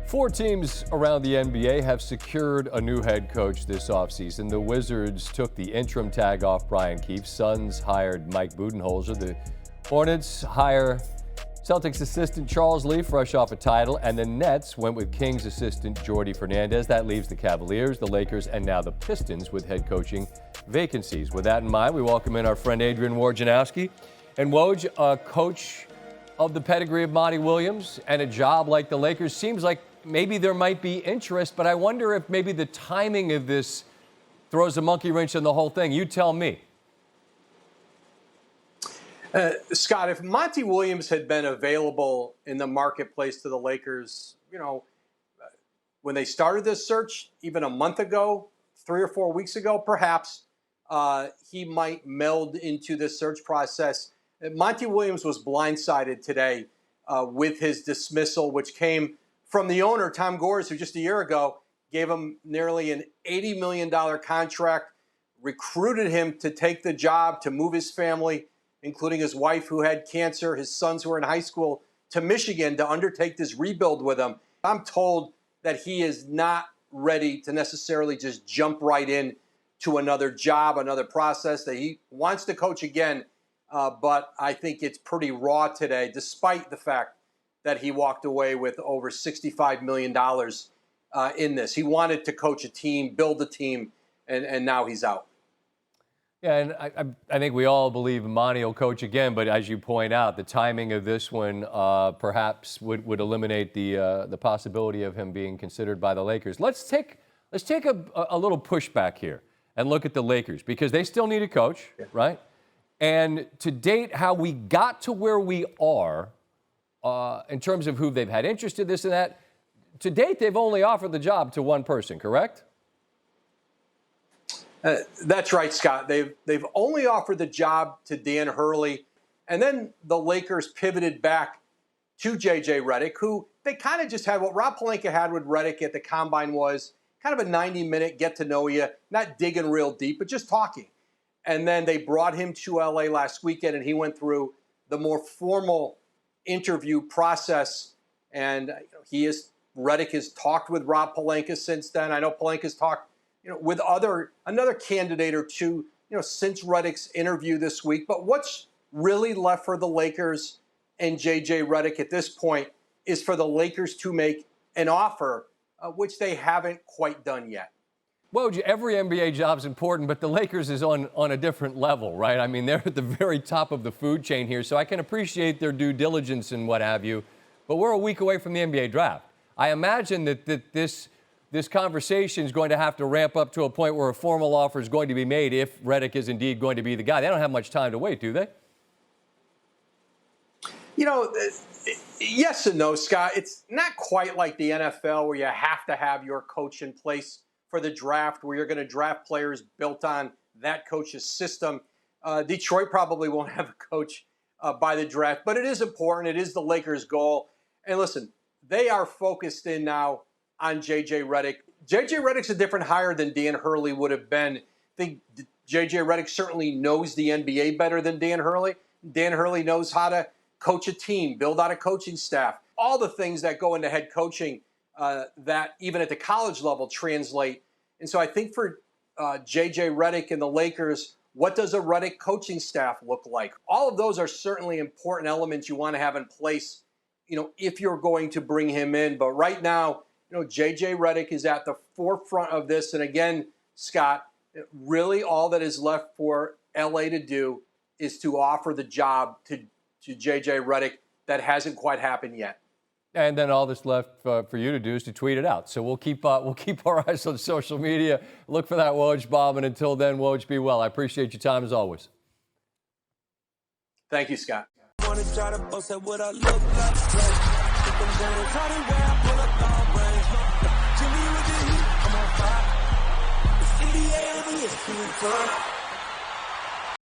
Four teams around the NBA have secured a new head coach this offseason. The Wizards took the interim tag off Brian Keefe. Suns hired Mike Budenholzer. The Hornets hire Celtics assistant Charles Lee, fresh off a title. And the Nets went with Kings assistant Jordi Fernandez. That leaves the Cavaliers, the Lakers, and now the Pistons with head coaching vacancies. With that in mind, we welcome in our friend Adrian Wojnarowski. And Woj, a coach of the pedigree of Monty Williams and a job like the Lakers, seems like maybe there might be interest, but I wonder if maybe the timing of this throws a monkey wrench in the whole thing. You tell me. Scott, if Monty Williams had been available in the marketplace to the Lakers, when they started this search, even a month ago, 3 or 4 weeks ago, perhaps he might meld into this search process. Monty Williams was blindsided today with his dismissal, which came from the owner, Tom Gores, who just a year ago gave him nearly an $80 million contract, recruited him to take the job, to move his family, including his wife who had cancer, his sons who are in high school, to Michigan to undertake this rebuild with him. I'm told that he is not ready to necessarily just jump right in to another job, another process, that he wants to coach again. But I think it's pretty raw today, despite the fact that he walked away with over $65 million in this. He wanted to coach a team, build a team, and now he's out. Yeah, and I think we all believe Monty will coach again, but as you point out, the timing of this one perhaps would eliminate the possibility of him being considered by the Lakers. Let's take a little pushback here and look at the Lakers, because they still need a coach, right? And to date, how we got to where we are in terms of who they've had interest in this and that, to date, they've only offered the job to one person, correct? That's right, Scott. They've only offered the job to Dan Hurley, and then the Lakers pivoted back to JJ Redick, who they kind of just had what Rob Pelinka had with Redick at the Combine, was kind of a 90-minute get-to-know-you, not digging real deep, but just talking. And then they brought him to L.A. last weekend, and he went through the more formal interview process. And Redick has talked with Rob Pelinka since then. I know Pelinka's talked, with another candidate or two, since Redick's interview this week. But what's really left for the Lakers and JJ Redick at this point is for the Lakers to make an offer, which they haven't quite done yet. Well, every NBA job's important, but the Lakers is on a different level, right? I mean, they're at the very top of the food chain here, so I can appreciate their due diligence and what have you, but we're a week away from the NBA draft. I imagine that this conversation is going to have to ramp up to a point where a formal offer is going to be made if Redick is indeed going to be the guy. They don't have much time to wait, do they? Yes and no, Scott. It's not quite like the NFL where you have to have your coach in place for the draft, where you're going to draft players built on that coach's system. Detroit probably won't have a coach by the draft, but it is important. It is the Lakers' goal. And listen, they are focused in now on JJ Redick. JJ Redick's a different hire than Dan Hurley would have been. I think JJ Redick certainly knows the NBA better than Dan Hurley. Dan Hurley knows how to coach a team, build out a coaching staff, all the things that go into head coaching that even at the college level translate. And so I think for JJ Redick and the Lakers, what does a Redick coaching staff look like? All of those are certainly important elements you want to have in place, if you're going to bring him in. But right now, JJ Redick is at the forefront of this. And again, Scott, really all that is left for LA to do is to offer the job to JJ Redick. That hasn't quite happened yet. And then all that's left for you to do is to tweet it out. So we'll keep our eyes on social media. Look for that Woj bomb. And until then, Woj, be well. I appreciate your time as always. Thank you, Scott. NBA